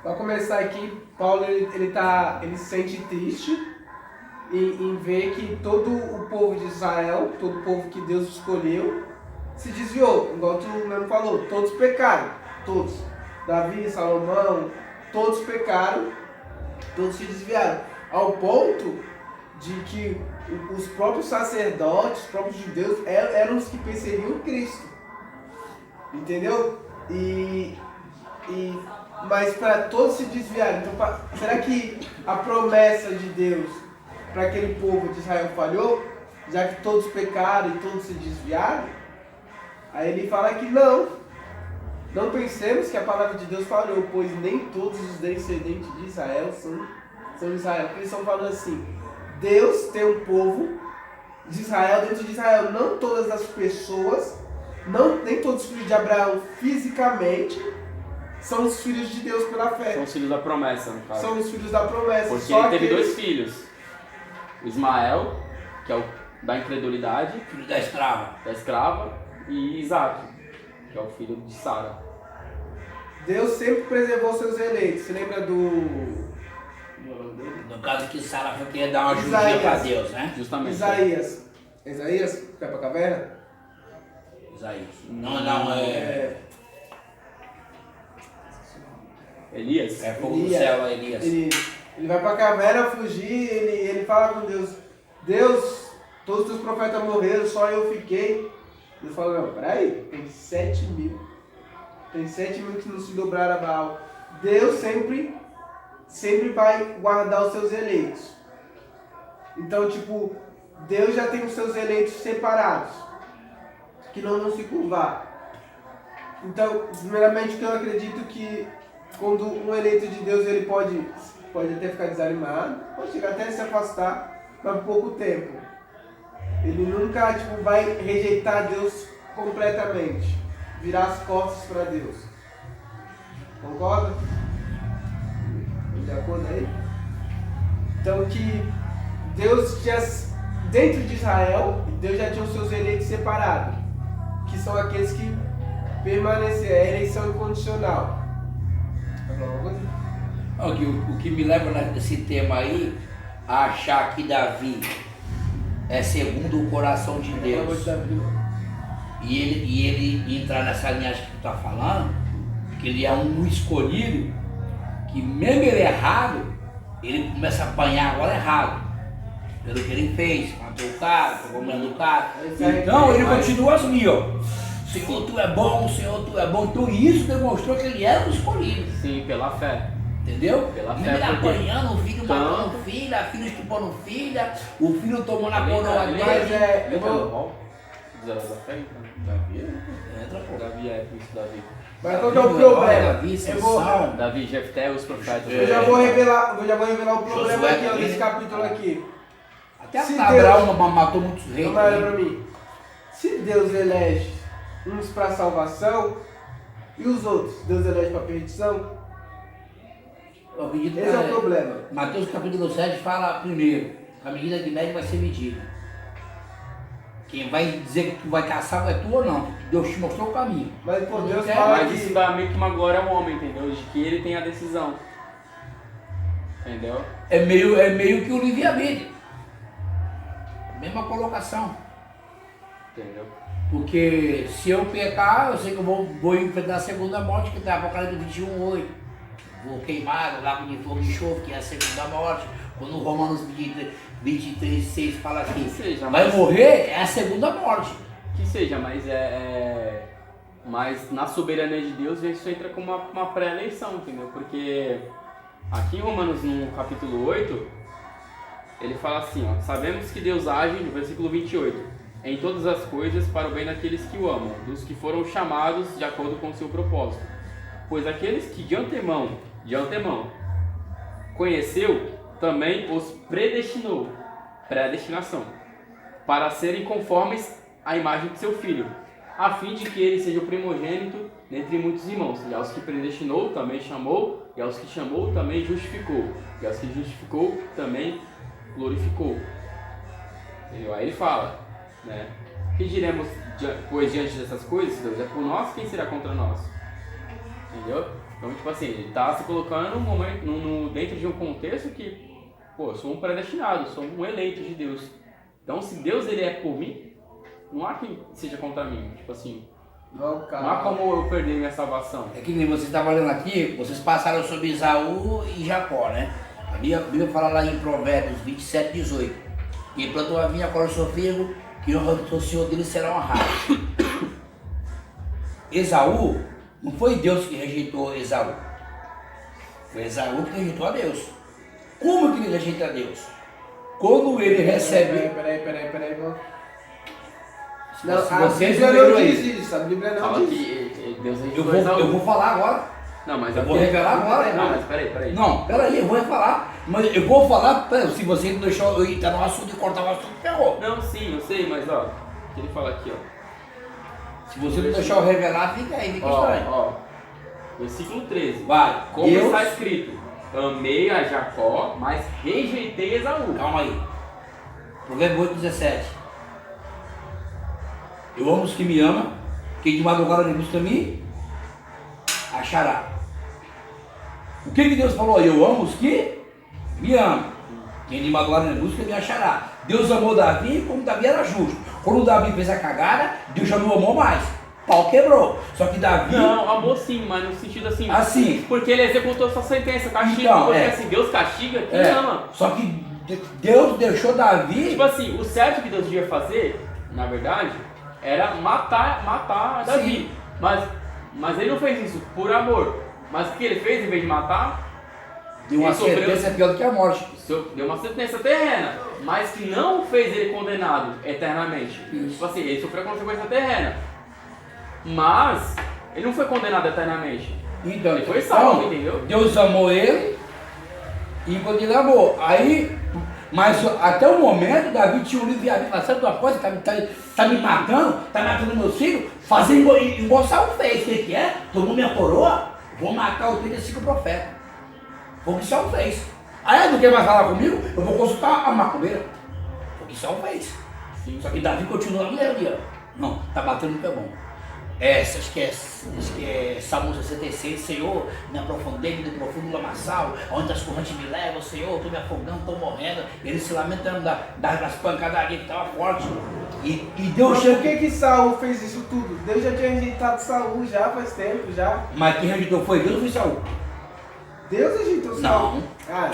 Para começar aqui, Paulo ele se sente triste em ver que todo o povo de Israel, todo o povo que Deus escolheu, se desviou. Igual tu mesmo falou, todos pecaram, todos. Davi, Salomão, todos pecaram, todos se desviaram. Ao ponto de que os próprios sacerdotes, os próprios judeus, eram os que perseguiam Cristo. Entendeu? Mas para todos se desviarem. Então, será que a promessa de Deus para aquele povo de Israel falhou? Já que todos pecaram e todos se desviaram? Aí ele fala que não. Não pensemos que a palavra de Deus falhou, pois nem todos os descendentes de Israel são de Israel. Porque eles estão falando assim, Deus tem um povo de Israel dentro de Israel. Não todas as pessoas, nem todos os filhos de Abraão fisicamente são os filhos de Deus pela fé. São os filhos da promessa, no caso. São os filhos da promessa. Porque só ele teve dois filhos. O Ismael, que é o da incredulidade. Filho da escrava. E Isaac, que é o filho de Sara. Deus sempre preservou seus eleitos. Você lembra do... No caso que Sara foi querer dar uma ajudinha para Deus, né? Justamente. Isaías, vai pra caverna? Isaías. Não, é... Elias? É fogo do céu, Elias. Ele vai pra caverna fugir, ele fala com Deus, Deus, todos os teus profetas morreram, só eu fiquei. Ele fala, não, peraí, tem 7 mil. Tem 7 mil que não se dobraram a Baal. Deus sempre vai guardar os seus eleitos. Então, tipo, Deus já tem os seus eleitos separados, que não vão se curvar. Então, primeiramente, que eu acredito que quando um eleito de Deus, ele pode até ficar desanimado, pode chegar até a se afastar, mas por pouco tempo. Ele nunca vai rejeitar Deus completamente, virar as costas para Deus. Concorda? De acordo aí? Então que Deus já, dentro de Israel, Deus já tinha os seus eleitos separados, que são aqueles que permaneceram, a eleição incondicional. O que me leva nesse tema aí, a achar que Davi é segundo o coração de Deus. E ele entrar nessa linhagem que tu tá falando, que ele é um escolhido, que mesmo ele errado, ele começa a apanhar agora errado. Pelo que ele fez, matou o cara, pegou o mulher do cara. Então ele continua assim, ó. Senhor, tu é bom, Senhor, tu é bom. Então isso demonstrou que ele era um escolhido. Sim, pela fé. Entendeu? Pela Ele fé, apanhando, o filho matando filha, a filha estupando filha, o filho tomando a coroa dele. Da fé, então. Entra, pô. Davi é isso, Davi. Mas qual que é o problema? Davi, Jefté, os profetas. Eu já vou revelar o problema aqui, ó, desse capítulo aqui. Até Abraão matou muitos reis. Não olha pra mim. Se Deus elege uns para salvação e os outros, Deus elege para perdição? Esse é o problema. Mateus capítulo 7 fala primeiro, a medida que mede vai ser medida. Quem vai dizer que tu vai caçar é tu ou não, Deus te mostrou o caminho. Mas por Deus fala mas que... isso dá meio que uma glória ao homem, entendeu? De que ele tem a decisão. Entendeu? É meio que o livre-arbítrio. Mesma colocação. Entendeu? Porque se eu pecar, eu sei que eu vou enfrentar a segunda morte, que está Apocalipse 21:8. Vou queimar, lago de fogo e enxofre, que é a segunda morte. Quando Romanos 23:6 fala que seja, vai morrer, é a segunda morte. Que seja, mas mas na soberania de Deus isso entra como uma pré-eleição, entendeu? Porque aqui em Romanos no capítulo 8, ele fala assim, ó, sabemos que Deus age, no versículo 28, em todas as coisas para o bem daqueles que o amam, dos que foram chamados de acordo com o seu propósito. Pois aqueles que de antemão conheceu, também os predestinou, predestinação, para serem conformes à imagem de seu Filho, a fim de que ele seja o primogênito dentre muitos irmãos. E aos que predestinou, também chamou, e aos que chamou, também justificou, e aos que justificou, também glorificou. Entendeu? Aí ele fala, né? Que diremos, pois diante dessas coisas, Deus é por nós, quem será contra nós? Entendeu? Então, tipo assim, ele tá se colocando dentro de um contexto que, pô, eu sou um predestinado, sou um eleito de Deus. Então, se Deus ele é por mim, não há quem seja contra mim. Tipo assim, Não, cara. não há como eu perder minha salvação. É que nem vocês estavam olhando aqui, vocês passaram sobre Esaú e Jacó, né? A Bíblia fala lá em Provérbios 27, 18. Quem plantou a vinha colhe o seu figo, que o senhor dele será honrado. Esaú, não foi Deus que rejeitou Esaú. Foi Esaú que rejeitou a Deus. Como que ele rejeita a Deus? Quando ele recebe... Peraí, mano. Se Não, a vocês Bíblia não não leram diz isso, a Bíblia não Fala diz. que Deus rejeitou Esaú. eu vou falar agora. Não, mas Eu vou revelar agora. Não, mas peraí. Não, peraí, eu vou falar. Mas eu vou falar, se você não deixou eu entrar no assunto e cortar o assunto, ferrou. Não, sim, eu sei, mas ó, o que ele fala aqui, ó. Se você não deixar eu revelar, fica aí, fica estranho. Ó, versículo 13. Vai, Como Deus... está escrito, amei a Jacó, mas rejeitei Esaú. Calma aí. Provérbio 8, 17. Eu amo os que me amam, quem de madrugada me busca me achará. O que Deus falou? Eu amo os que me amam. Quem de madrugada me busca me achará. Deus amou Davi como Davi era justo. Quando Davi fez a cagada, Deus já não amou mais. Pau quebrou. Só que Davi... Não, amou sim, mas no sentido assim... Assim. Porque ele executou sua sentença, castigo. Então, porque assim, Deus castiga quem ama. Só que Deus deixou Davi... Tipo assim, o certo que Deus devia fazer, na verdade, era matar Davi. Mas ele não fez isso por amor. Mas o que ele fez, em vez de matar... Deu uma sentença pior do que a morte. Deu uma sentença terrena, mas que não fez ele condenado eternamente. Isso. Tipo assim, ele sofreu a consequência terrena. Mas ele não foi condenado eternamente. Então, Ele foi salvo, entendeu? Deus amou ele e quando ele amou. Aí, mas até o momento, Davi tinha um livre-arbítrio. Sabe uma coisa? Tá me matando meus filhos, fazendo igual Saul fez. O que é? Tomou minha coroa, vou matar os 35 profetas. Foi o que Saul fez. Aí não quer mais falar comigo? Eu vou consultar a macumbeira. Foi o que Saul fez. Sim. Só que Davi continua ali, ó. Não, tá batendo no pé bom. Acho que é Salmo 66, Senhor, me aprofundei no profundo lamaçal, onde as correntes me levam, Senhor, estou me afogando, estou morrendo. Ele se lamentando das pancadarias que estava forte. E Deus Mas por que Saul fez isso tudo? Deus já tinha rejeitado Saul já faz tempo, já. Mas quem rejeitou foi Deus ou foi Saul? Deus rejeitou Saul. Não. Cara,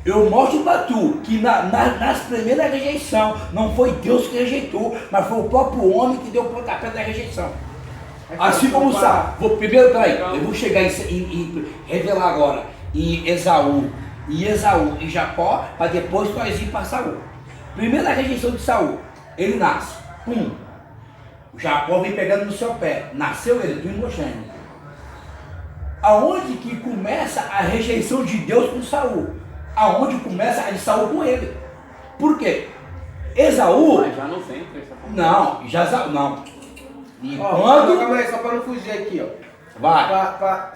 Eu mostro para tu que nas primeiras rejeições não foi Deus que rejeitou, mas foi o próprio homem que deu o pontapé da rejeição. Assim como Saul. Primeiro, peraí, eu vou chegar e revelar agora em Esaú e Jacó, para depois nós ir para Saul. Primeira rejeição de Saul, ele nasce. Jacó vem pegando no seu pé, nasceu ele, primogênito. Aonde que começa a rejeição de Deus com Saul? Aonde começa a de Saul com ele? Por quê? Esaú... Mas já não sempre. Não, já não. ó, calma aí, só para não fugir aqui, ó. Vai.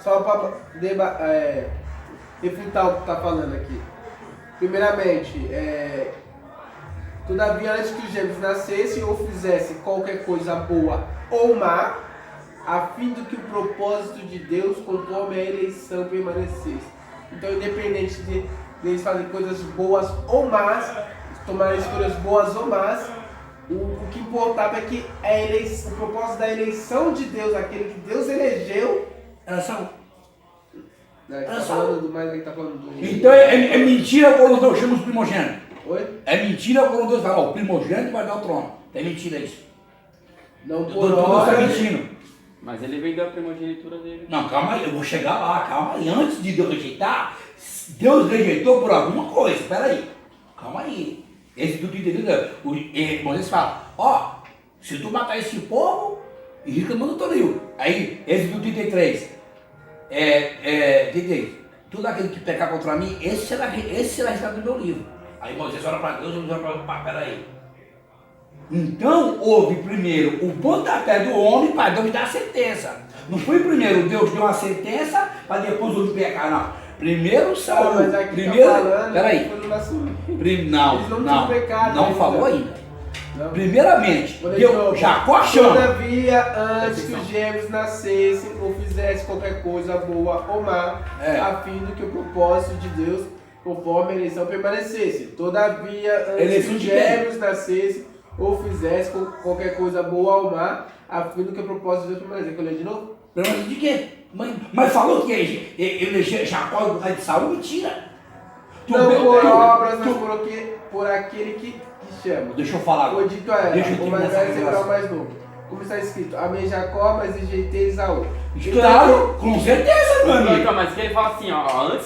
Só para refutar o que tá falando aqui. Primeiramente, todavia antes que os gêmeos nascessem ou fizessem qualquer coisa boa ou má, a fim de que o propósito de Deus conforme a eleição permanecesse. Então, independente de eles fazerem coisas boas ou más, tomarem escolhas boas ou más, o que importava é que o propósito da eleição de Deus, aquele que Deus elegeu, Era Saul. tá falando do mais que tá falando do Então é mentira quando Deus chama os primogênitos. Oi? É mentira quando Deus fala, ó, o primogênito vai dar o trono. É mentira isso. Não Deus por está hora. mentindo. Mas ele veio da primogenitura dele. Não, calma aí, eu vou chegar lá, calma aí. Antes de Deus rejeitar, Deus rejeitou por alguma coisa, espera aí. Calma aí. Esse tu entendeu? Moisés fala, ó, se tu matar esse povo, Henrique manda o teu livro. Aí, Êxodo 33. 33. Tudo aquele que pecar contra mim, esse será registrado no meu livro. Aí Moisés olha para Deus, Deus olha para Deus, peraí. Então houve primeiro o pontapé do homem para Deus dar a sentença. Não foi primeiro Deus deu uma sentença para depois o homem pecar, não. Primeiro Saul. Mas aqui Primeiro. tá falando, Peraí. quando nasceu. Não, Eles não não. tinham pecado Não ainda. falou ainda. Não. Primeiramente, Vou ler de novo. Jacó chama. Todavia, antes que os gêmeos nascessem ou fizessem qualquer coisa boa ou má, a fim do que o propósito de Deus, conforme a eleição, permanecesse. Todavia, antes Eleição que os de quem? gêmeos nascessem ou fizessem qualquer coisa boa ou má, a fim do que o propósito de Deus permanecesse. Quer eu ler de novo? Permanece de quê? Mas falou que elegeu Jacó no lugar de Saul? Mentira. Não por obras, mas por aquele que chama. Deixa eu falar Foi agora. dito a ela, Deixa eu o terminar mais essa velho será o revelação. mais novo. Como está escrito, amei Jacó, mas rejeitei Esaú. Claro, com certeza, meu amigo. Então, mas que ele fala assim, ó,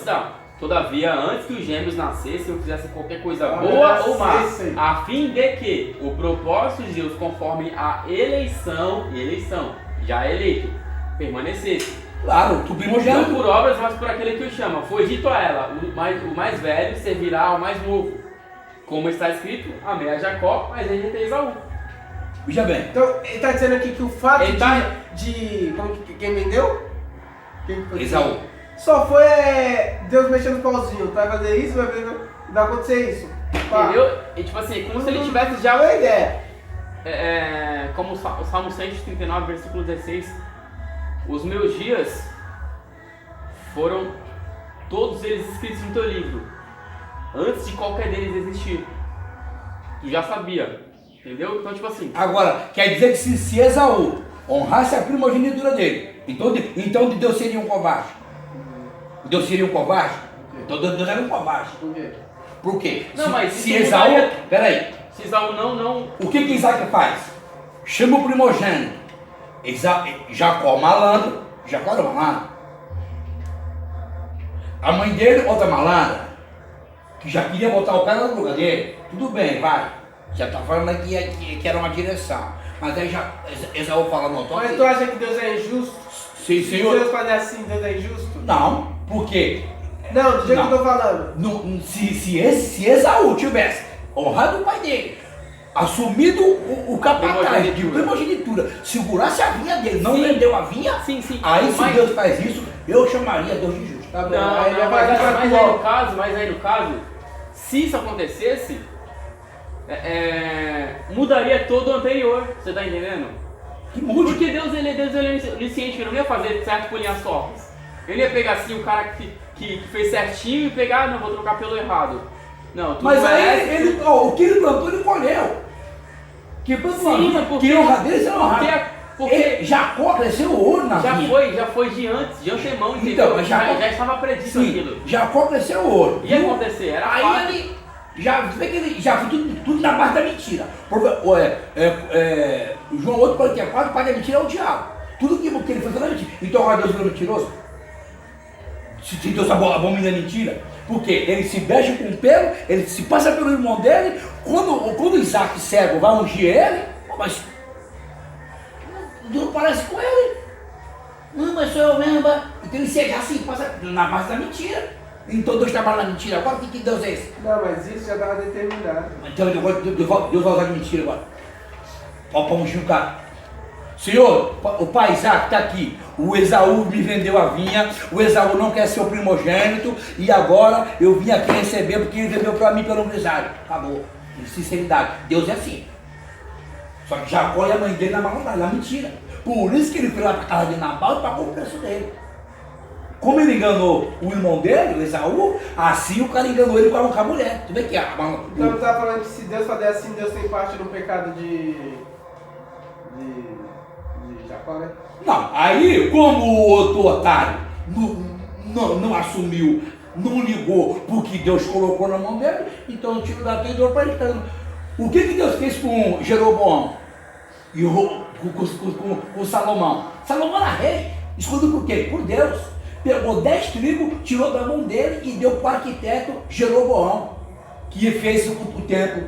todavia, antes que os gêmeos nascessem ou fizessem qualquer coisa Ah, boa ou má, nascessem. a fim de que o propósito de Deus, conforme a eleição, já eleito, permanecesse. Claro, tu Não primogênito. por obras, mas por aquele que o chama. Foi dito a ela, o mais velho servirá ao mais novo. Como está escrito, amei a Jacó, mas rejeitei Esaú. Veja bem. Então, ele está dizendo aqui que o fato Ele tá- quem vendeu? Quem foi? Esaú. Só foi Deus mexendo no pauzinho. Vai fazer isso, vai acontecer isso. Pá. Entendeu? E tipo assim, como se ele tivesse já Boa ideia. como o Salmo 139, versículo 16, os meus dias foram todos eles escritos no teu livro, antes de qualquer deles existir. Tu já sabia, entendeu? Então, tipo assim, Agora, quer dizer que se Esaú honrasse a primogenitura dele, então Deus seria um covarde. Deus seria um covarde? Então Deus era um covarde. Por quê? Por quê? Não, mas se isso Esaú. mudaria- Peraí. se Esaú não... O que Isaac faz? Chama o primogênito. Jacó malandro. Jacó era malandro. A mãe dele, outra malandra, que já queria botar o cara no lugar dele. Tudo bem, vai. Já tá falando aqui que era uma direção. Mas aí Esaú fala, não, tô Mas aqui. tu acha que Deus é injusto? Sim, Se senhor. Deus fazer assim, Deus é injusto? Não, porque Não, do jeito Não. que eu tô falando. se Esaú tivesse honrado o pai dele, assumido o capataz de primogenitura, segurasse a vinha dele, não Sim. vendeu a vinha, Sim, sim. aí se Mas- Deus faz isso, eu chamaria Deus de justo. Tá bom. Não, aí ele não, vai mas, fazer mas igual. aí no caso, se isso acontecesse, mudaria todo o anterior, você tá entendendo? Que mude. Porque Deus ele é onisciente, ele não ia fazer certo por linhas tortas. Ele ia pegar assim o cara que fez certinho e pegar, não, vou trocar pelo errado. Não, tu Mas merece- aí o que ele plantou, ele colheu. Que plantou uma Sim, vinha, porque- que honra dele, você não honra. porque Jacó cresceu ouro na vinha. já foi de antes, de antemão, entendeu? Então, mas Jacó- já estava predito Sim, aquilo. Jacó cresceu ouro. Ia acontecer, era Aí fato. ele já foi tudo na base da mentira. João 8,44, o pai da mentira é o diabo. Tudo que ele fez era mentira. Então agora Deus virou mentiroso? Se Deus abomina a mentira? Porque ele se beija com o pelo, ele se passa pelo irmão dele. Quando Isaac cego vai ungir ele, pô, mas Deus parece com ele. Não, mas sou eu mesmo. Então ele já se passa na base da mentira. Então Deus trabalha na mentira. Agora o que Deus é esse? Não, mas isso já estava determinado. Então Deus vai usar de mentira agora. Para ungir o cara. Senhor, o pai Isaac está aqui. O Esaú me vendeu a vinha. O Esaú não quer ser o primogênito. E agora eu vim aqui receber porque ele vendeu para mim pelo empresário. Acabou. Sinceridade. Deus é assim. Só que Jacó e a mãe dele na maldade, na mentira. Por isso que ele foi lá para casa de Nabal e pagou o preço dele. Como ele enganou o irmão dele, o Esaú, assim o cara enganou ele com a mulher. Tu vê que Então tu tá falando que se Deus fazer assim, Deus tem parte no pecado de Jacó, né? Não, aí como o outro otário não assumiu, não ligou porque Deus colocou na mão dele, então o tiro da terra deu para ele. O que Deus fez com Jeroboão e com Salomão? Salomão era rei, escolhido por quê? Por Deus. Pegou 10 tribos, tirou da mão dele e deu para o arquiteto Jeroboão, que fez o templo.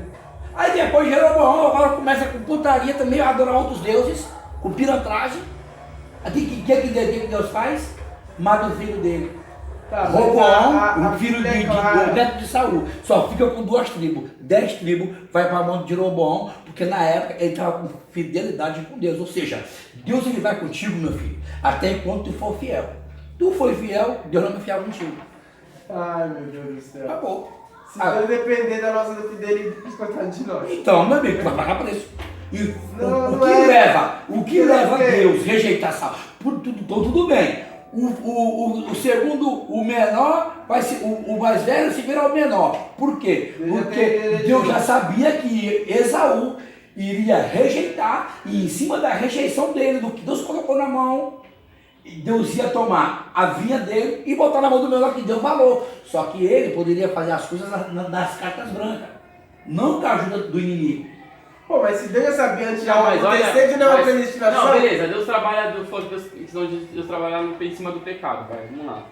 Aí depois Jeroboão agora começa com putaria também, a adorar outros deuses, com pilantragem. O que Deus faz? Mata o filho dele. Tá, Roboão, o filho Bíblia é clara. o neto de Saul, só fica com 2 tribos. 10 tribos vai para a mão de Jeroboão, porque na época ele estava com fidelidade com Deus. Ou seja, Deus ele vai contigo, meu filho, até enquanto tu for fiel. Tu foi fiel, Deus não é fiel contigo. Ai, meu Deus do céu. Acabou. Se for depender da nossa fidelidade, coitado de nós. Então, meu amigo, tu vai pagar preço. E o que leva Deus a rejeitar Saul? Tudo bem. O segundo, o menor, vai ser, o mais velho se virar o menor. Por quê? Porque Deus já sabia que Esaú iria rejeitar, e em cima da rejeição dele, do que Deus colocou na mão, Deus ia tomar a vinha dele e botar na mão do menor, que deu valor. Só que ele poderia fazer as coisas nas cartas brancas, não com a ajuda do inimigo. Pô, mas se Deus já sabia antes de Não, mas acontecer de não mas- predestinação. Não, beleza, Deus trabalha Deus trabalha em cima do pecado, vai, vamos lá.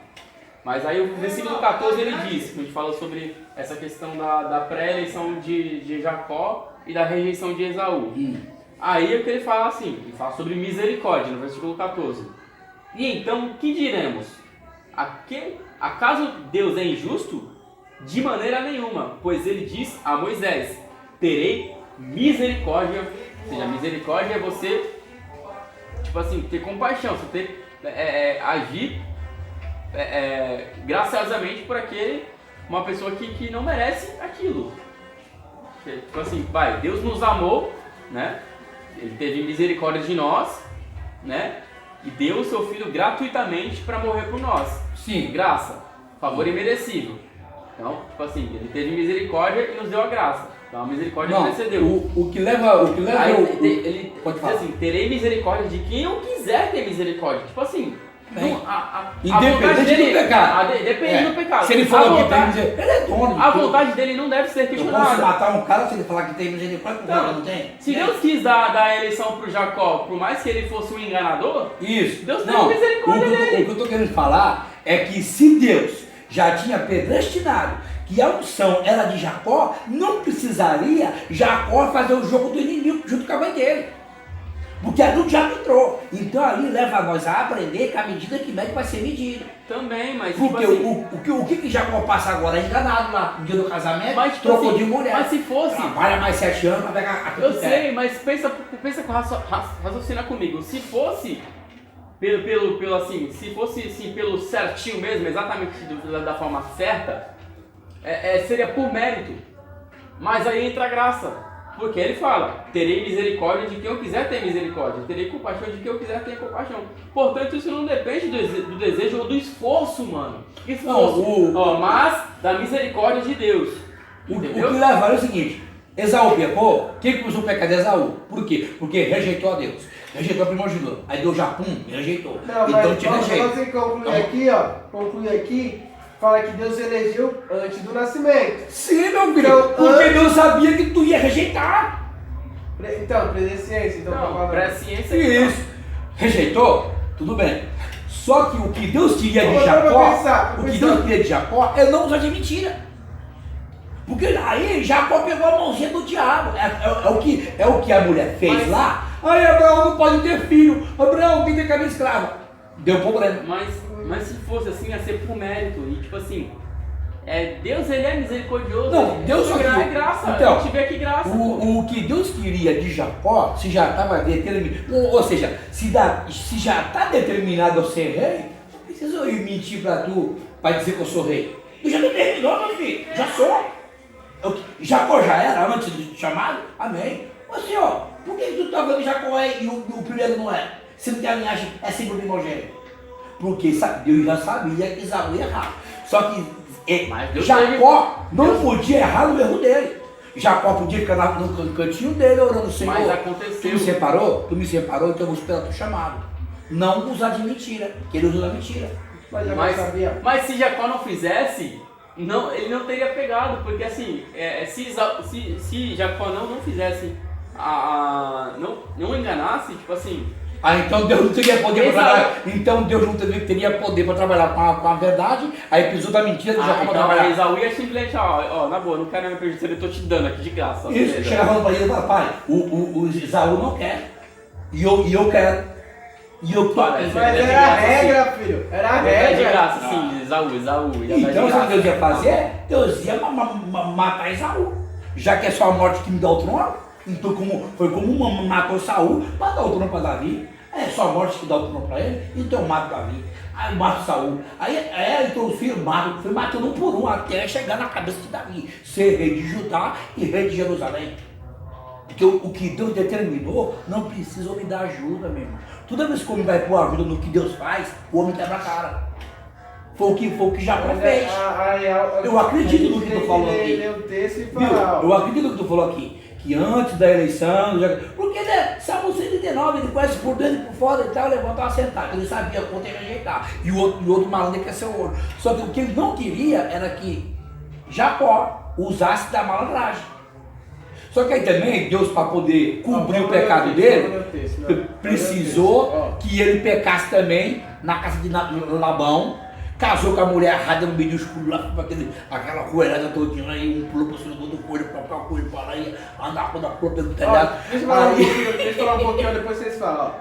Mas aí o versículo 14 ele diz, que a gente fala sobre essa questão da pré-eleição de Jacó e da rejeição de Esaú. Aí é o que ele fala assim, ele fala sobre misericórdia no versículo 14. E então, o que diremos? Acaso Deus é injusto? De maneira nenhuma, pois ele diz a Moisés, terei misericórdia, ou seja, misericórdia é você, tipo assim, ter compaixão, você ter, agir graciosamente por uma pessoa que não merece aquilo. Tipo assim, Deus nos amou, né? Ele teve misericórdia de nós, né? E deu o seu filho gratuitamente para morrer por nós. Sim. Graça, favor imerecido. Então, tipo assim, ele teve misericórdia e nos deu a graça. Então a misericórdia precedeu. O que leva Aí, ele pode falar assim, terei misericórdia de quem eu quiser ter misericórdia. Tipo assim, independente do pecado. Depende do pecado. Se ele falou que tem misericórdia, ele é dono de A tudo. vontade dele não deve ser Eu posso questionada. matar um cara se ele falar que tem misericórdia, porque o cara não tem? Se Deus quis dar a eleição para o Jacó, por mais que ele fosse um enganador, Isso. Deus teve misericórdia dele. O que eu estou querendo falar é que se Deus já tinha predestinado que a unção era de Jacó, não precisaria Jacó fazer o jogo do inimigo junto com a mãe dele. Porque ali o diabo entrou. Então ali leva nós a aprender que a medida que mede vai ser medida. também, mas Porque tipo assim, o que Jacó passa agora é enganado lá no dia do casamento, mas, tipo trocou assim, de mulher. mas se fosse, Trabalha mais 7 anos para pegar aquilo eu que sei, mas pensa com raciocina comigo. Se fosse pelo assim, se fosse assim, pelo certinho mesmo, exatamente da forma certa, seria por mérito. Mas aí entra a graça. Porque ele fala, terei misericórdia de quem eu quiser ter misericórdia, terei compaixão de quem eu quiser ter compaixão. Portanto, isso não depende do desejo ou do esforço, mano. Mas da misericórdia de Deus. O que Entendeu? leva é o seguinte: Esaú pecou, quem causou o pecado de Esaú? Por quê? Porque rejeitou a Deus, rejeitou a primogênito. Aí Deus já me rejeitou. Não, então mas te rejeita. você conclui aqui, fala que Deus elegeu antes do nascimento. Sim, meu filho, Então, porque Deus sabia que tu ia rejeitar. Então, presciência, então tá Não, falando. presciência. Isso. Rejeitou? Tudo bem. Só que o que Deus queria de Vamos Jacó, pensar, o que Deus queria de Jacó, ele não usa de mentira. Porque aí Jacó pegou a mãozinha do diabo. É o que a mulher fez Mas- lá. Aí Abraão não pode ter filho. Abraão tem que ter cabeça escrava. Deu problema. Mas se fosse assim, ia ser por mérito. E tipo assim, Deus ele é misericordioso. Não, Deus só é que- graça. Então, a gente vê que graça. O que Deus queria de Jacó, se já estava determinado, ou seja, se já está determinado eu ser rei, não precisa eu ir mentir para tu, para dizer que eu sou rei. Tu já determinou, meu filho, já sou. Jacó já era antes do chamado? Amém. Mas senhor, por que tu está falando que Jacó e o primeiro não é? Se não tem a linhagem, é sempre o primogênito. Porque Deus já sabia que Esaú ia errar. Só que Mas Deus Jacó não podia errar no erro dele. Jacó podia ficar no cantinho dele orando, Senhor. Mas aconteceu. Tu me separou, então eu vou esperar tu chamado. Não usar de mentira, que ele usa da mentira. Mas eu não sabia. Mas se Jacó não fizesse, ele não teria pegado, porque assim, se Jacó não fizesse, não enganasse, tipo assim, Então Deus não teria poder para Esaú. trabalhar. Então Deus não teria poder para trabalhar com a verdade, aí pisou da mentira de Jacó para então trabalhar. Esaú ia simplesmente, na boa, não quero me prejudicar, eu tô te dando aqui de graça. ó, Isso, beleza. chegava para ele e falava, pai, o Esaú não quer. E eu quero. E eu tô Parece. aqui. Mas É de era a graça, regra, filho. Era a É de regra. graça, sim, Esaú. ia dar de Então, sabe o graça. que Deus ia fazer? Deus ia matar Esaú. Já que é só a morte que me dá o trono, então foi como matou Saul, para dar o trono para Davi. É só a morte que dá o trono para ele, então eu mato Davi. Aí eu mato Saul. Aí então os filhos matam, foi matando um por um até chegar na cabeça de Davi, ser rei de Judá e rei de Jerusalém. Porque o que Deus determinou não precisa o homem dar ajuda, meu irmão. Toda vez que o homem vai pôr ajuda no que Deus faz, o homem quebra a cara. Foi o que Jacó fez. Eu acredito no que tu falou aqui. Eu acredito no que tu falou aqui. Que antes da eleição, porque né, Salmo 139, ele conhece por dentro e por fora e tal, levantou a sentar, ele sabia quanto ia rejeitar. E o outro malandro quer ser o ouro. Só que o que ele não queria era que Jacó usasse da malandragem. Só que aí também, Deus, para poder cobrir o pecado dele, precisou que ele pecasse também na casa de Labão. Casou com a mulher errada no meio do escuro lá, aquela coelhada todinha aí, um pulou por cima do outro coelho, pra cá, o coelho pra lá, e andava da pula pelo telhado. Deixa eu falar um pouquinho, depois vocês falam.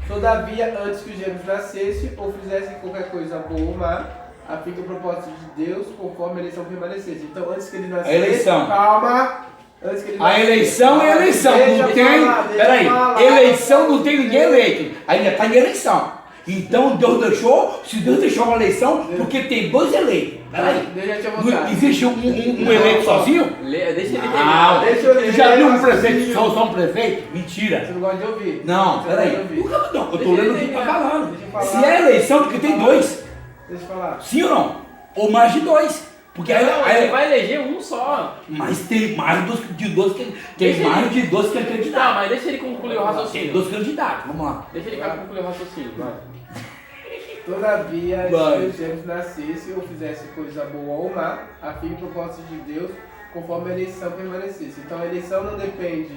Todavia, antes que os gêmeos nascessem ou fizessem qualquer coisa boa ou má, a fim que o propósito de Deus, conforme a eleição permanecesse. Então, antes que ele nascesse, a eleição. Calma. Antes que ele a eleição é eleição, não tem. Peraí, eleição não tem ninguém eleito, ainda está em eleição. Então Deus deixou, se Deus deixou uma eleição, porque tem dois eleitos. Peraí, não existe um eleito sozinho? Deixa ele terminar. Você já viu um prefeito só um prefeito? Mentira. Você não gosta de ouvir. Não, peraí. Não, eu tô lendo o que tá falando. Se é eleição, porque tem dois. Deixa eu falar. Sim ou não? Ou mais de dois. Porque aí vai eleger um só. Mas tem mais de dois que tem mais de dois que é candidato. Tá, mas deixa ele concluir o raciocínio. Tem dois candidatos, vamos lá. Deixa ele concluir o raciocínio, vai. Todavia, se os gêmeos nascessem ou fizessem coisa boa ou má, a fim que o propósito de Deus, conforme a eleição permanecesse. Então a eleição não depende.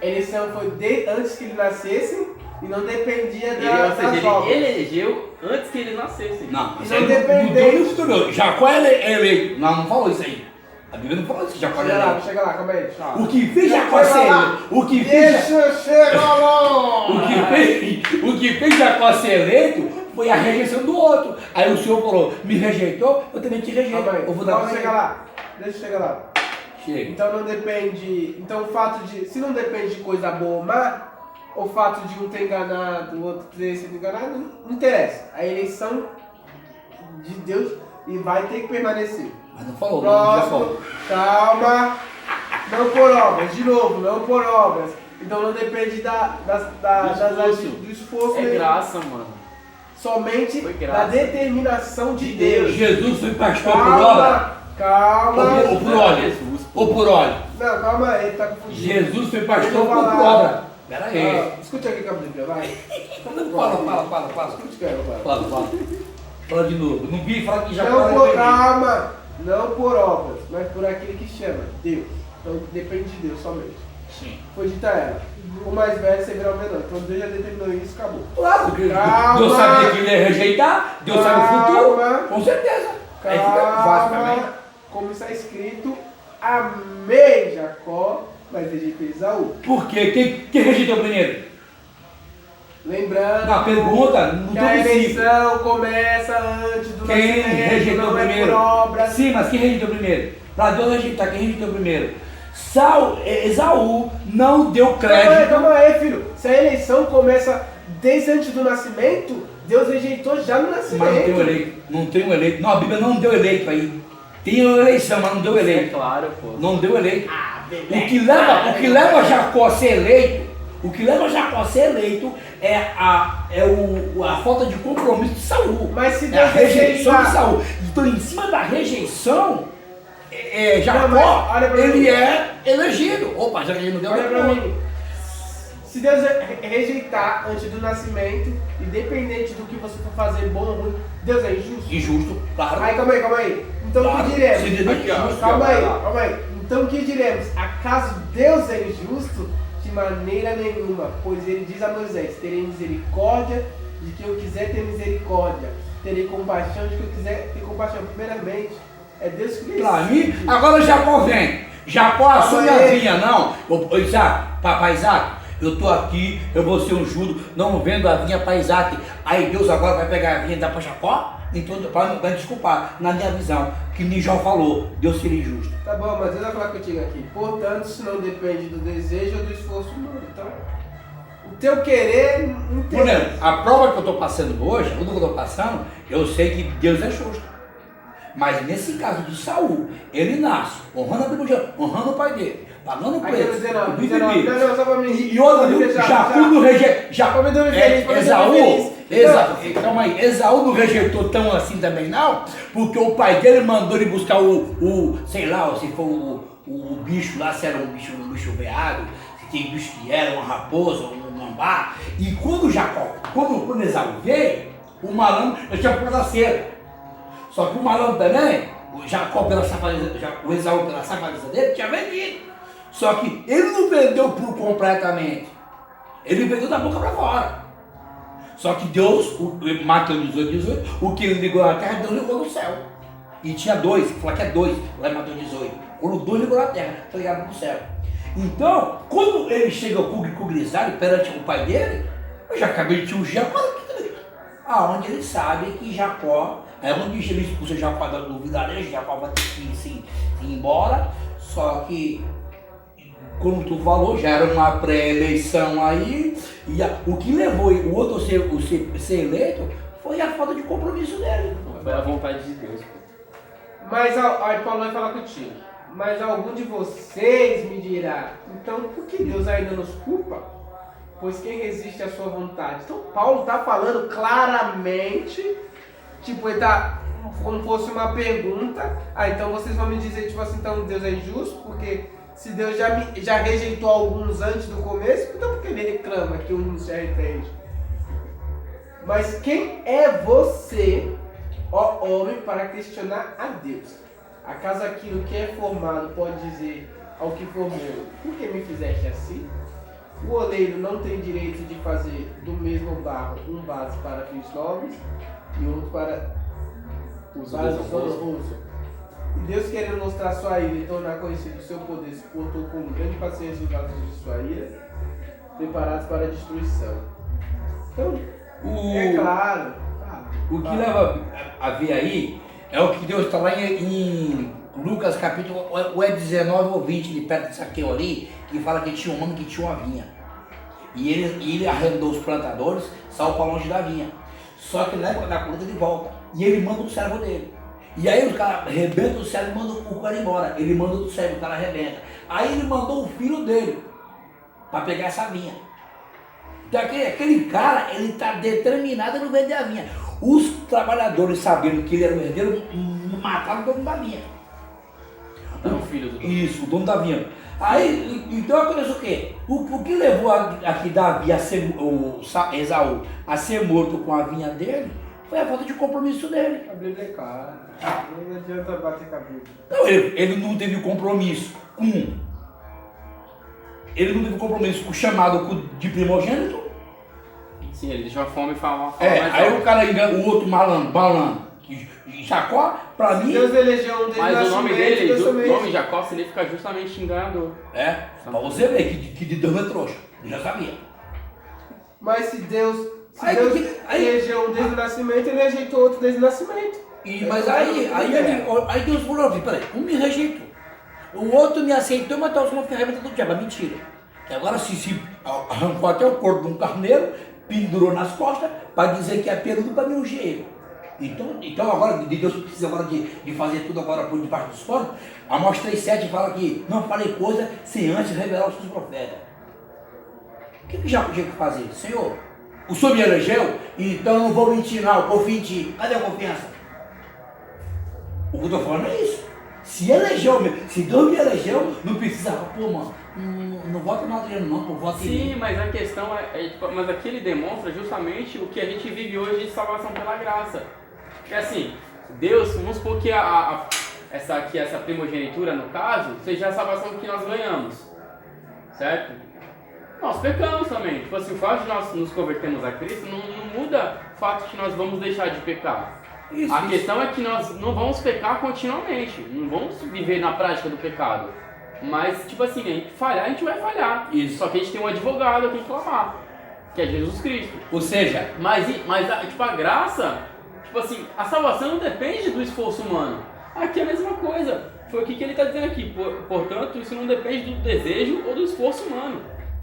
A eleição foi antes que ele nascesse e não dependia das obras. Ele elegeu antes que ele nascesse. Não, isso não depende. Jacó é eleito. Não falou isso aí. A Bíblia não falou isso, Jacó é eleito. Chega lá, calma aí. O que fez Jacó ser eleito? O que fez Jacó ser eleito foi a rejeição do outro. Aí o Senhor falou, me rejeitou, eu também te rejeito. Eu vou dar chega lá. Deixa eu chegar lá. Chega. Então não depende. Então o fato de. Se não depende de coisa boa ou má, o fato de um ter enganado, o outro ter sido enganado, não interessa. A eleição de Deus e vai ter que permanecer. Mas não falou, próximo, calma. Não por obras, de novo, não por obras. Então não depende do esforço. É graça, mano. Somente da determinação de Deus. Jesus foi pastor por obra. Calma. Ou por óleo. Ou por óleo. Não, calma aí, tá confundindo. Jesus foi pastor por obra. Pera aí. Escute aqui, Cabrinha, vai. Fala. Escute que eu fala. Fala de novo. Não vi falar que já calma. Não por obras, mas por aquele que chama, Deus. Então depende de Deus somente. Sim. Foi dita ela. O mais velho servirá o menor. Então Deus já determinou isso, acabou. Claro, porque Deus sabia que ele ia rejeitar, Deus sabe o futuro. Com certeza. Aí fica fácil também. Como está escrito, amei Jacó, mas rejeitei Esaú. Por quê? Quem rejeitou primeiro? Lembrando na pergunta, não que a eleição começa antes do quem rejeitou não primeiro? É por obras. Sim, mas quem rejeitou primeiro? Para Deus rejeitar, quem rejeitou primeiro? Esaú não deu crédito. Calma aí, filho. Se a eleição começa desde antes do nascimento, Deus rejeitou já no nascimento. Mas não tem um eleito. Não tem um eleito. Não, a Bíblia não deu eleito aí. Tem uma eleição, mas não deu eleito. É claro, pô. Não deu eleito. O que leva Jacó a ser eleito, é a falta de compromisso de Saul. Mas se é a Deus rejeição de Saul. Então, em cima da rejeição, Jacó, ele é elegido. Opa, já que ele não deu. Olha pra mim. Se Deus rejeitar antes do nascimento, independente do que você for fazer, bom ou ruim, Deus é injusto? Injusto, claro. Aí, calma aí. Então o que diremos? Calma aí. Então o que diremos? Acaso Deus é injusto? De maneira nenhuma, pois ele diz a Moisés, terei misericórdia de quem eu quiser ter misericórdia, terei compaixão de quem eu quiser ter compaixão. Primeiramente, é Deus que decide. Pra mim, agora Jacó vem. Jacó assume a vinha, não. Papai Isaac, eu tô aqui, eu vou ser um judo, não vendo a vinha para Isaac. Aí Deus agora vai pegar a vinha e dar para Jacó? Então, para desculpar, na minha visão, que nem Jó falou, Deus seria injusto. Tá bom, mas eu vou falar contigo aqui. Portanto, se não depende do desejo ou do esforço humano. Então, o teu querer não Por exemplo, a prova que eu estou passando hoje, tudo que eu estou passando, eu sei que Deus é justo. Mas nesse caso de Saul, ele nasce honrando a Bíblia, honrando o pai dele, pagando preço. E outra, Jacó não rejeitou. Calma aí, Esaú não rejeitou tão assim também não, porque o pai dele mandou ele buscar sei lá, se for o bicho lá, se era um bicho veado, se tem bicho que era, uma raposa, um gambá. E quando Esaú veio, o malandro já tinha pedaceiro. Só que o malandro também, o Jacó pela safadeza, o Esaú pela safadeza dele, tinha vendido. Só que ele não vendeu completamente. Ele vendeu da boca para fora. Só que Deus, Mateus 18, o que ele ligou na terra, Deus ligou no céu. E tinha dois, fala que é dois, lá em Mateus 18. Quando dois ligou na terra, foi ligado no céu. Então, quando ele chega com o grisalho perante o pai dele, eu já acabei de ungir aonde ele sabe que Jacó, é onde ele expulsa Jacó do vilarejo, Jacó vai ter que ir embora, só que, como tu falou, já era uma pré-eleição aí, e o que levou o outro ser eleito foi a falta de compromisso dele. Foi a vontade de Deus. Mas aí Paulo vai falar contigo. Mas algum de vocês me dirá, então por que Deus ainda nos culpa? Pois quem resiste à sua vontade? Então Paulo está falando claramente, tipo, ele tá como fosse uma pergunta. Então vocês vão me dizer, tipo assim, então Deus é injusto, porque se Deus já rejeitou alguns antes do começo, então por que ele reclama que uns se arrepende? Mas quem é você, ó homem, para questionar a Deus? Acaso aquilo que é formado pode dizer ao que formou, por que me fizeste assim? O oleiro não tem direito de fazer do mesmo barro um vaso para fins nobres e outro para os honrosos. E Deus, querendo mostrar sua ira e tornar conhecido o seu poder, se portou com grande paciência os vasos de sua ira, preparados para a destruição. Então, é claro. O que leva a ver aí é o que Deus está lá em Lucas capítulo 19 ou 20, de perto de Saqueu ali, que fala que tinha um homem que tinha uma vinha. E ele arrendou os plantadores, saiu para longe da vinha. Só que na época da colheita ele volta. E ele manda o servo dele. E aí os caras arrebentam o servo e mandam o cara embora. Ele manda o servo, o cara arrebenta. Aí ele mandou o filho dele para pegar essa vinha. Então aquele cara, ele está determinado a não vender a vinha. Os trabalhadores, sabendo que ele era o herdeiro, mataram o dono da vinha. Mataram o filho do dono. Isso, o dono da vinha. Aí, então aconteceu o quê? O que levou aqui Davi Esaú a ser morto com a vinha dele foi a falta de compromisso dele. A Bíblia é clara. Não adianta bater com a Bíblia. Não, ele não teve compromisso com. Ele não teve compromisso com o chamado de primogênito. Sim, ele deixou a fome falar. Aí o cara engana o outro malandro. Jacó, pra mim. Deus elegeu um mas o nome dele, o nome Jacó, significa justamente enganador. Pra você ver que de Deus é trouxa. Eu já sabia. Mas se Deus elegeu um desde o nascimento, ele rejeitou outro desde o nascimento. Mas aí Deus falou assim: peraí, um me rejeitou, o outro me aceitou, mas tá usando uma ferramenta do diabo. Mentira. E agora se arrancou até o corpo de um carneiro, pendurou nas costas, para dizer que é peludo para me ungir ele. Então agora, Deus precisa agora de fazer tudo agora por debaixo dos panos. Amós 3,7 fala que não falei coisa sem antes revelar os seus profetas. O que já podia fazer? Senhor, o Senhor me elegeu, então eu não vou mentir não, confio em ti. Cadê a confiança? O que eu estou falando é isso. Se Deus me elegeu, não precisa, mano, não vota no Adriano não, pô, vota em mim. Sim, mas a questão mas aqui ele demonstra justamente o que a gente vive hoje de salvação pela graça. Porque assim, Deus, vamos supor que essa primogenitura, no caso, seja a salvação que nós ganhamos, certo? Nós pecamos também. Tipo assim, o fato de nós nos convertermos a Cristo não muda o fato de que nós vamos deixar de pecar. A questão é que nós não vamos pecar continuamente, não vamos viver na prática do pecado. Mas, tipo assim, a gente falhar, a gente vai falhar. Isso. Só que a gente tem um advogado a quem clamar, que é Jesus Cristo. Ou seja, mas tipo, a graça, tipo assim, a salvação não depende do esforço humano. Aqui é a mesma coisa. Foi o que ele está dizendo aqui. Portanto, isso não depende do desejo ou do esforço humano.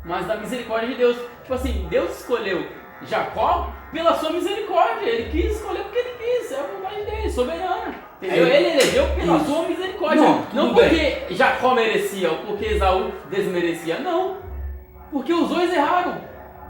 mas da misericórdia de Deus. Tipo assim, Deus escolheu Jacó pela sua misericórdia. Ele quis escolher porque ele quis, é a vontade dele, soberana. Entendeu? Ele elegeu pela sua misericórdia. Não porque Jacó merecia ou porque Esaú desmerecia, não. Porque os dois erraram.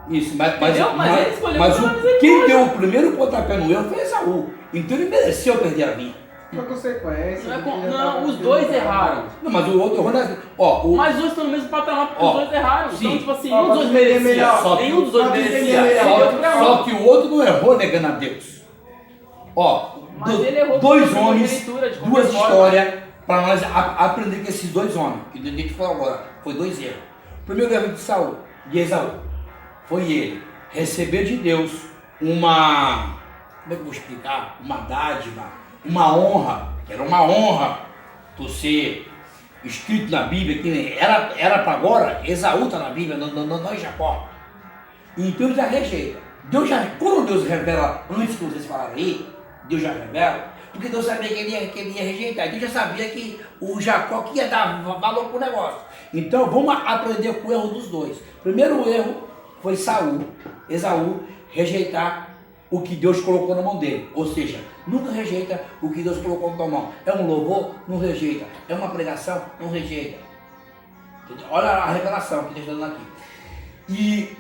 Isso, Mas ele escolheu pela misericórdia. Quem deu o primeiro pontapé no erro foi Esaú. Então ele mereceu perder a vida. Uma consequência. Não, os dois erraram. Não, mas o outro errou. Mas os dois estão no mesmo patamar porque os dois erraram. Sim. Então, tipo assim, nenhum dos dois merecia. Nenhum dos dois merecia. Só que o outro não errou negando a Deus. Mas ele errou dois com a homens, leitura, de qualquer duas forma. histórias, para nós aprender com esses dois homens. Que a gente falou agora, foi dois erros. O primeiro erro de Saul, de Esaú, foi ele receber de Deus uma, como é que eu vou explicar? Uma dádiva, uma honra, era uma honra por ser escrito na Bíblia, que era para agora, Esaú está na Bíblia, não é Jacó. Então ele já rejeita. Quando Deus revela, antes que vocês falaram aí, Deus já revela, porque Deus sabia que ele ia rejeitar. Deus já sabia que o Jacó que ia dar valor para o negócio. Então vamos aprender com o erro dos dois. Primeiro erro foi Esaú, rejeitar o que Deus colocou na mão dele. Ou seja, nunca rejeita o que Deus colocou na tua mão. É um louvor? Não rejeita. É uma pregação? Não rejeita. Olha a revelação que Deus está dando aqui. E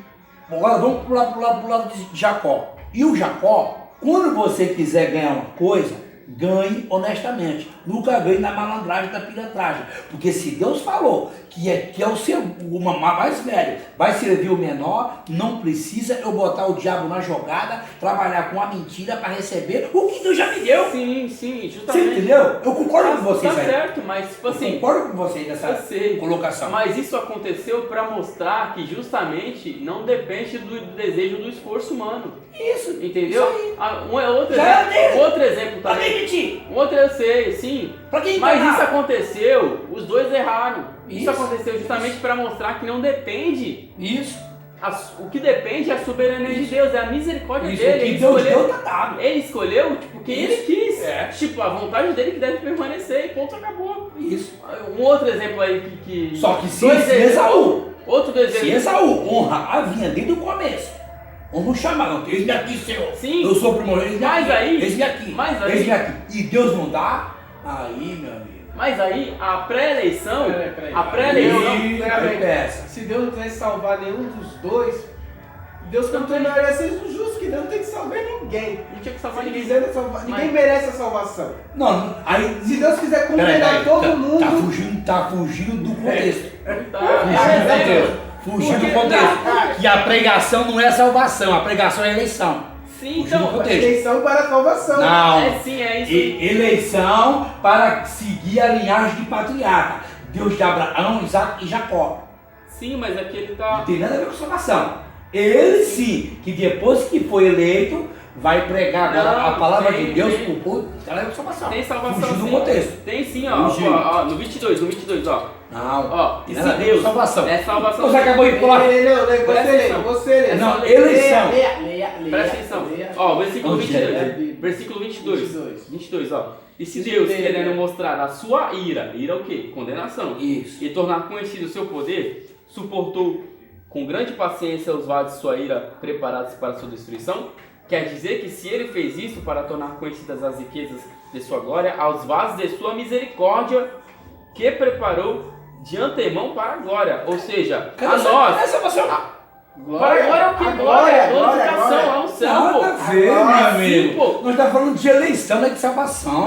agora vamos pro lado de Jacó. E o Jacó, quando você quiser ganhar uma coisa, ganhe honestamente. Nunca ganhe na malandragem, na pilantragem. Porque se Deus falou que é o seu mais velho, vai servir o menor, não precisa eu botar o diabo na jogada, trabalhar com a mentira para receber o que Deus já me deu. Sim, justamente. Você entendeu? Eu concordo com vocês tá aí. certo, mas tipo assim... Eu concordo com vocês nessa colocação. Mas isso aconteceu para mostrar que justamente não depende do desejo, do esforço humano. Isso. Entendeu? Isso aí. Outro exemplo também. Eu sei, sim. Mas isso aconteceu, os dois erraram. Isso aconteceu justamente para mostrar que não depende. Isso. O que depende é a soberania de Deus, é a misericórdia Isso, dele. Ele escolheu tipo, quem ele quis. É. Tipo, a vontade dele que deve permanecer e ponto, acabou. Isso. Um outro exemplo aí que... Só que se Esaú. Outro exemplo. Se Esaú honra a vinha desde o começo. Vamos chamar, não. Eis-me aqui, Senhor. Sim. Eu sou o primogênito. Eis-me aqui. Eis-me aqui. E Deus não dá? Aí, meu amigo. Mas aí, a pré-eleição... Se Deus não tivesse salvar nenhum dos dois, Deus continuaria sendo justo, que Deus não tem que salvar ninguém. Não tinha que salvar ninguém. Ninguém merece a salvação. Não, aí... Se Deus quiser condenar todo mundo... Tá fugindo do contexto. Fugindo do Porque- contexto. Que a pregação não é salvação, a pregação é eleição. Sim, Fugiu do então... contexto. Eleição para a salvação. Não. É isso. Eleição para seguir a linhagem de patriarca. Deus de Abraão, Isaac e Jacó. Sim, mas aqui ele Não tá... tem nada a ver com salvação. Ele sim, que depois que foi eleito, vai pregar agora a palavra de Deus para o povo. Tem nada a ver com salvação. Tem salvação Fugiu do sim. contexto. Tem sim, ó. Fugiu. Ó, no 22, ó. Não. Ó, Tem e nada a se ver com Deus... salvação. É salvação. Você acabou de pular. Você lê. Não, eleição. Leia. Presta atenção. Ó, versículo Onde é? 22. Versículo 22, ó. E se Deus, querendo mostrar a sua ira o quê? Condenação. Isso. E tornar conhecido o seu poder, suportou com grande paciência os vasos de sua ira preparados para sua destruição? Quer dizer que se ele fez isso para tornar conhecidas as riquezas de sua glória, aos vasos de sua misericórdia, que preparou de antemão para a glória. Ou seja, a nós... Essa você Para a glória é o que? Glorificação, é um céu, pô. nada a ver, meu Agora amigo. sim, pô. Nós estamos falando de eleição, não é de salvação,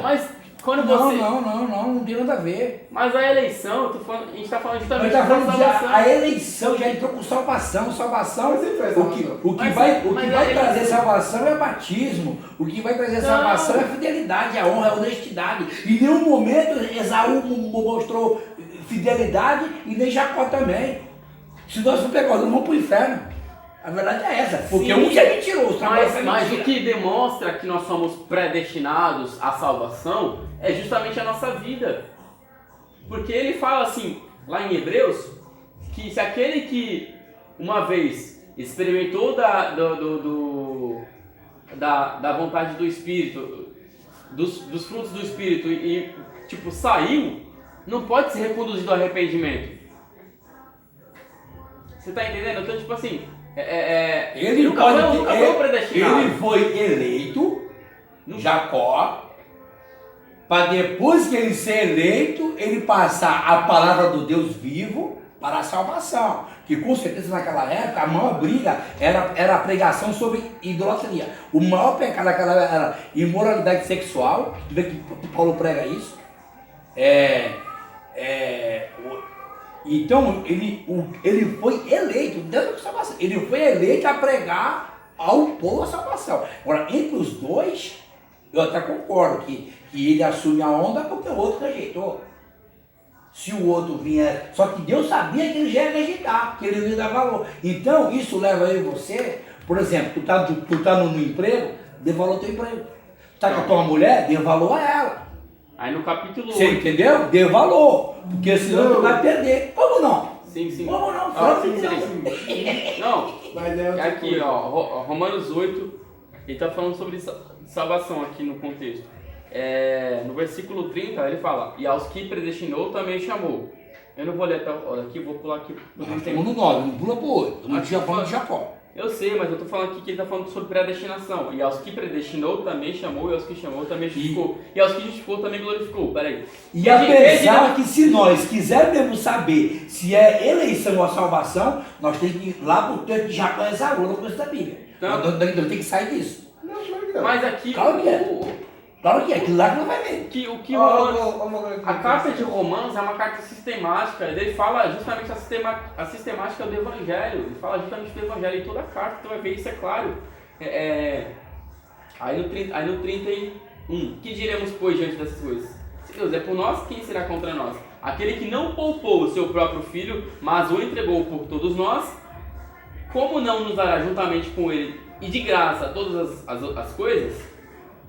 Mas quando você... Não tem nada a ver. Mas a eleição, a gente está falando Nós justamente estamos falando de salvação. a eleição já entrou com salvação. Salvação, Mas ele faz o que Mas vai a eleição- trazer salvação é batismo. O que vai trazer Não. salvação é fidelidade, a honra, a honestidade. Em nenhum momento Esaú mostrou fidelidade e nem Jacó também. Se nós for pegar, nós vamos para o inferno. A verdade é essa, porque Sim. um que é mentiroso, Mas o que demonstra que nós somos predestinados à salvação é justamente a nossa vida. Porque ele fala assim, lá em Hebreus, que se aquele que uma vez experimentou da vontade do Espírito, dos frutos do Espírito e tipo, saiu, não pode ser reconduzido ao arrependimento. Você tá entendendo? Então, tipo assim, Ele nunca foi predestinado. Ele foi eleito, Jacó, para depois que ele ser eleito, ele passar a palavra do Deus vivo para a salvação. Que com certeza naquela época a maior briga era a pregação sobre idolatria. O maior pecado naquela época era imoralidade sexual. Tu vê que Paulo prega isso. Então ele foi eleito, Deus da salvação. Ele foi eleito a pregar ao povo a salvação. Agora, entre os dois, eu até concordo que ele assume a onda porque o outro rejeitou. Se o outro vier, só que Deus sabia que ele já ia rejeitar, que ele não ia dar valor. Então, isso leva eu e você, por exemplo, tu tá no emprego, dê valor ao teu emprego. Tu tá com a tua mulher, dê valor a ela. Aí no capítulo 8. Você entendeu? Dê valor, porque senão tu vai perder. Como não? Sim. Como não? Sim. Não, Mas é outra aqui, coisa. ó, Romanos 8, ele tá falando sobre salvação aqui no contexto. No versículo 30 ele fala, e aos que predestinou também chamou. Eu não vou ler até aqui, vou pular aqui. Estamos no 9, não pula pro 8. Não tinha falando de Jacó. Eu sei, mas eu tô falando aqui que ele tá falando sobre predestinação. E aos que predestinou também chamou, e aos que chamou também justificou. E aos que justificou também glorificou. Peraí. E apesar que se nós quisermos saber se é eleição ou a salvação, nós temos que ir lá pro texto de Jacó e Esaú, no começo da Bíblia. Então, Nós temos que sair disso. Não, claro que não. Mas aqui. Claro que é. Claro que é, aquilo lá que não vai ver. A carta de Romanos é uma carta sistemática. Ele fala justamente a sistemática do Evangelho. Ele fala justamente do Evangelho em toda a carta. Tu vai ver isso, é claro. Aí no 31. Que diremos, pois, diante dessas coisas? Se Deus é por nós, quem será contra nós? Aquele que não poupou o seu próprio filho, mas o entregou por todos nós, como não nos dará juntamente com ele e de graça todas as coisas?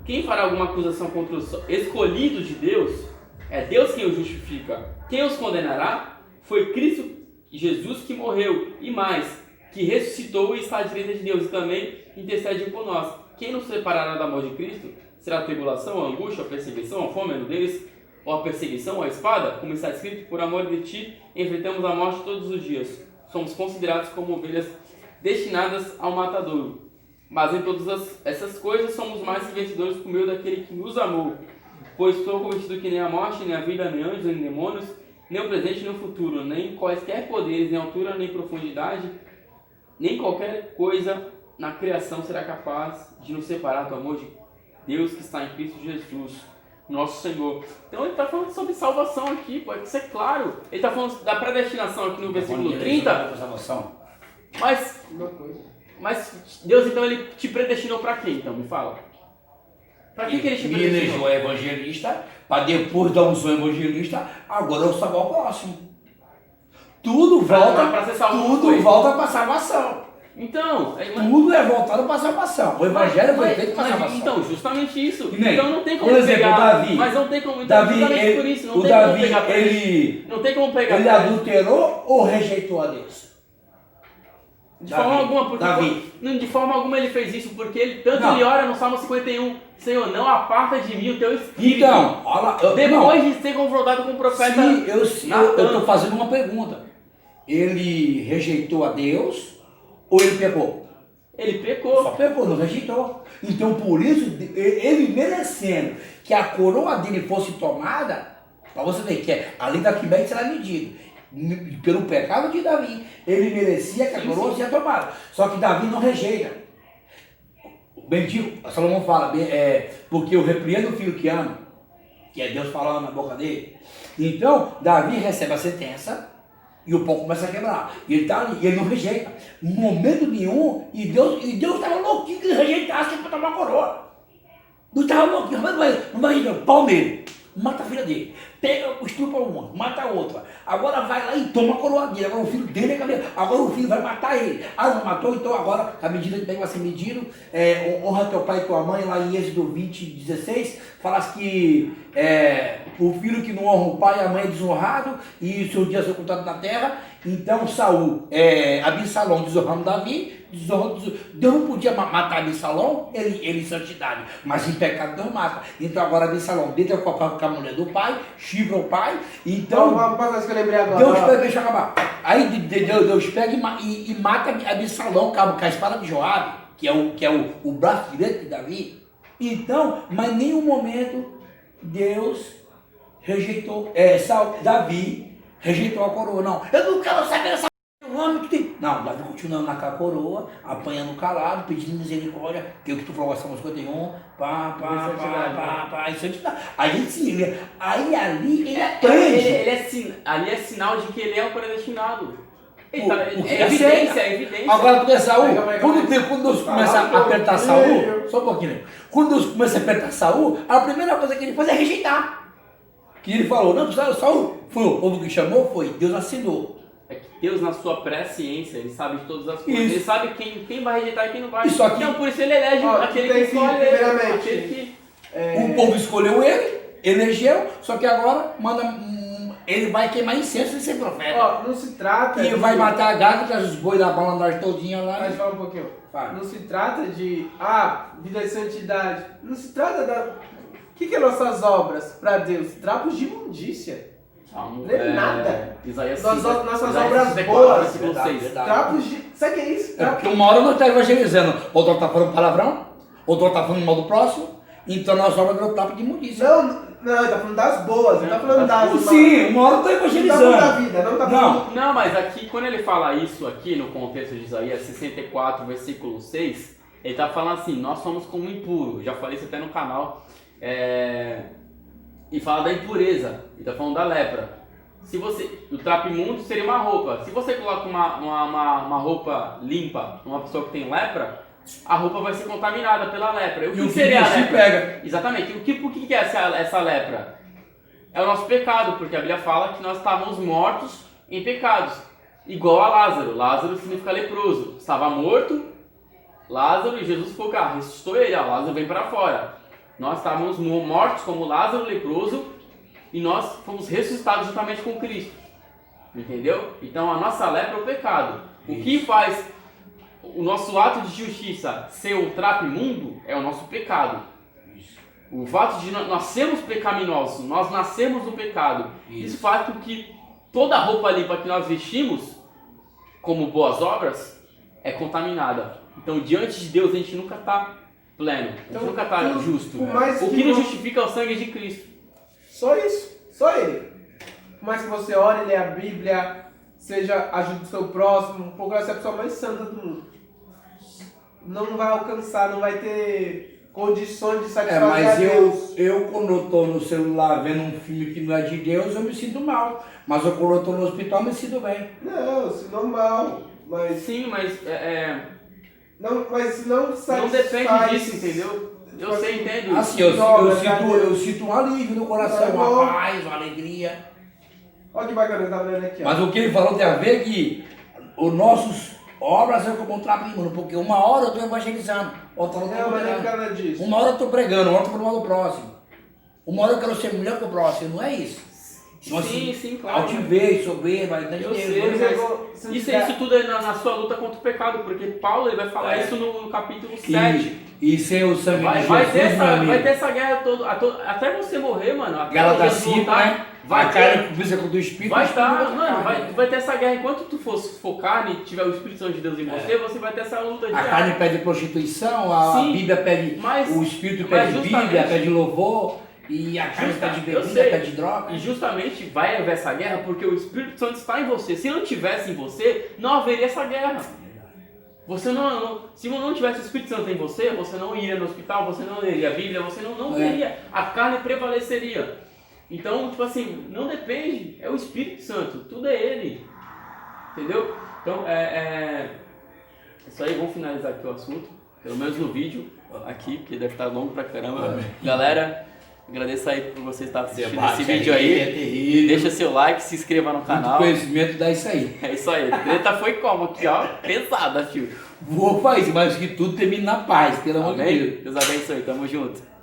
Quem fará alguma acusação contra os escolhidos de Deus? É Deus quem os justifica. Quem os condenará? Foi Cristo Jesus que morreu, e mais, que ressuscitou e está à direita de Deus, e também intercede por nós. Quem nos separará do amor de Cristo? Será a tribulação, a angústia, a perseguição, a fome, a nudez, ou a perseguição, ou a espada? Como está escrito, por amor de ti, enfrentamos a morte todos os dias. Somos considerados como ovelhas destinadas ao matadouro. Mas em todas essas coisas somos mais que vencedores por meio daquele que nos amou. Pois estou convencido que nem a morte, nem a vida, nem anjos, nem demônios, nem o presente, nem o futuro, nem quaisquer poderes, nem altura, nem profundidade, nem qualquer coisa na criação será capaz de nos separar do amor de Deus que está em Cristo Jesus, nosso Senhor. Então ele está falando sobre salvação aqui, pode ser claro. Ele está falando da predestinação aqui no versículo 30. Mas Deus, então, ele te predestinou para quê, então? Me fala. Para que ele te Me predestinou? elegeu evangelista, para depois da unção evangelista, agora eu salvar o próximo. Tudo volta para a salvação. Então, tudo é voltado para a salvação. O evangelho foi feito para a salvação. Então, justamente isso. Nem, então não tem como por exemplo, pegar. Davi. Mas não tem como. Então, Davi, justamente por isso, não tem Davi, como pegar. Não tem como pegar. Ele adulterou ou rejeitou a Deus? De forma alguma, porque Davi. De forma alguma ele fez isso, porque ele ele ora no Salmo 51, Senhor, não aparta de mim o teu espírito. Então, olha lá, depois de ser confrontado com o profeta. Sim, eu estou fazendo uma pergunta. Ele rejeitou a Deus ou ele pecou? Ele pecou. Só pecou, não rejeitou. Então, por isso, ele merecendo que a coroa dele fosse tomada, para você ver que além da que será medido. Pelo pecado de Davi, ele merecia que a coroa seja tomada. Só que Davi não rejeita. Bendito, Salomão fala, porque eu repreendo o filho que amo, que é Deus falando na boca dele. Então, Davi recebe a sentença e o pão começa a quebrar. E ele está ali, e ele não rejeita. Em momento nenhum, e Deus estava louquinho que ele rejeitasse para tomar a coroa. Não estava louquinho, não vai pau nele. Mata a filha dele, pega, estupra uma, mata a outra. Agora vai lá e toma a coroa dele. Agora o filho dele é cabelo. Agora o filho vai matar ele. Ah, não matou, então agora a medida que vai ser medido. Honra teu pai e tua mãe, lá em Êxodo 20:16. Fala que o filho que não honra o pai e a mãe é desonrado e seus dias são contados na terra. Então Saul, Absalão desonrando Davi, Deus não podia matar Absalão, ele em santidade, mas em pecado Deus mata. Então agora Absalão deita com a mulher do pai, chifra o pai, então... Uma coisa que eu lembrei agora. Deus pega, deixa eu acabar. Aí Deus pega e mata Absalão com a espada de Joabe, que é o braço direito de Davi. Então, mas em nenhum momento Deus rejeitou, Davi rejeitou a coroa. Não, eu não quero saber dessa homem que tem. Não, Davi continuando na coroa, apanhando calado, pedindo misericórdia, que é o que tu falou, Salmo 51, isso aí sim, aí ali ele aprende. Ali é sinal de que ele é o predestinado. É evidência. Agora tu é Saul, quando Deus começa a apertar Saul, só um pouquinho, quando Deus começa a apertar Saul, a primeira coisa que ele faz é rejeitar. Que ele falou, não, Saul, foi o povo que chamou, foi, Deus assinou. É que Deus, na sua presciência, ele sabe de todas as coisas. Isso. Ele sabe quem vai rejeitar e quem não vai. Isso aqui, então, por isso ele elege aquele que escolhe ele. O povo escolheu ele, elegeu, só que agora ele vai queimar incenso e ser profeta. Não se trata. E vai matar a gata, traz os bois da balandagem todinha lá. Mas fala um pouquinho. Vai. Não se trata de, vida de santidade. Não se trata da... O que é nossas obras para Deus? Trapos de imundícia. Não é nada. Isaías nossas obras boas. Verdade. Trapos de... Sabe o que é isso? Porque uma hora nós está evangelizando, outra está falando palavrão, outra está falando mal do próximo, então nossa obra virou trapo de imundícia. Não, ele tá falando das boas, ele tá falando das... Sim, uma hora está evangelizando. Não tá falando da vida, não tá falando... Não, mas aqui, quando ele fala isso aqui, no contexto de Isaías 64, versículo 6, ele está falando assim, nós somos como impuro, já falei isso até no canal, e fala da impureza, ele está falando da lepra. O trapo imundo seria uma roupa, se você coloca uma roupa limpa numa pessoa que tem lepra, a roupa vai ser contaminada pela lepra. O que seria a lepra? Pega. Exatamente. Por que é essa lepra? É o nosso pecado, porque a Bíblia fala que nós estávamos mortos em pecados. Igual a Lázaro. Lázaro significa leproso. Estava morto, Lázaro, e Jesus foi cá, ressuscitou ele. Lázaro vem para fora. Nós estávamos mortos como Lázaro, leproso, e nós fomos ressuscitados juntamente com Cristo. Entendeu? Então a nossa lepra é o pecado. O que faz o nosso ato de justiça ser um trapo imundo é o nosso pecado. O fato de nós sermos pecaminosos, nós nascemos no pecado. Isso faz com que toda a roupa limpa que nós vestimos, como boas obras, é contaminada. Então, diante de Deus, a gente nunca está pleno, a gente nunca está justo. O que nos justifica é o sangue de Cristo. Só isso, só Ele. Por mais que você ore, lê a Bíblia, ajude o seu próximo, procure ser a pessoa mais santa do mundo. Não vai alcançar, não vai ter condições de satisfazer a Deus. Eu quando eu estou no celular vendo um filme que não é de Deus, eu me sinto mal. Mas quando eu estou no hospital, eu me sinto bem. Não, se normal. Mas... Sim, mas Não, mas não satisfaz... Não depende disso, entendeu? Eu sei, entendo. Assim, eu sinto um alívio no coração, uma paz, uma alegria. Olha que bacana, eu tava vendo aqui. Mas o que ele falou tem a ver que os nossos obras são como um trapo imundo, porque uma hora eu estou evangelizando, outra hora eu estou pregando. nada disso. Uma hora eu estou pregando, uma hora eu estou falando do próximo. Uma hora eu quero ser melhor que o próximo, não é isso? Então, sim, claro. Altivez, soberba, eu sei, mas isso tudo é na sua luta contra o pecado, porque Paulo ele vai falar isso no capítulo 7. E sem o sangue de Jesus, vai ter essa guerra toda, até você morrer, mano. Até Gálatas 5, né? Vai a carne cobiça contra o Espírito. Vai ter essa guerra. Enquanto tu for carne e tiver o Espírito Santo de Deus em você, você vai ter essa luta diária. A carne pede prostituição, a Bíblia pede... o Espírito pede Bíblia, pede louvor. E a carne pede bebida, pede droga. E justamente vai haver essa guerra porque o Espírito Santo está em você. Se não tivesse em você, não haveria essa guerra. Se não tivesse o Espírito Santo em você, você não iria no hospital, você não leria a Bíblia, você não veria. A carne prevaleceria. Então, tipo assim, não depende, é o Espírito Santo, tudo é Ele. Entendeu? Então, isso aí, vamos finalizar aqui o assunto, pelo menos no vídeo, aqui, porque deve estar longo pra caramba. Galera, agradeço aí por você estar assistindo esse vídeo aí. Deixa seu like, se inscreva no canal. O conhecimento dá isso aí. É isso aí. A treta foi como aqui, ó, pesada, tio. Vou fazer, mas que tudo termine na paz, pelo amor de Deus. Deus abençoe, tamo junto.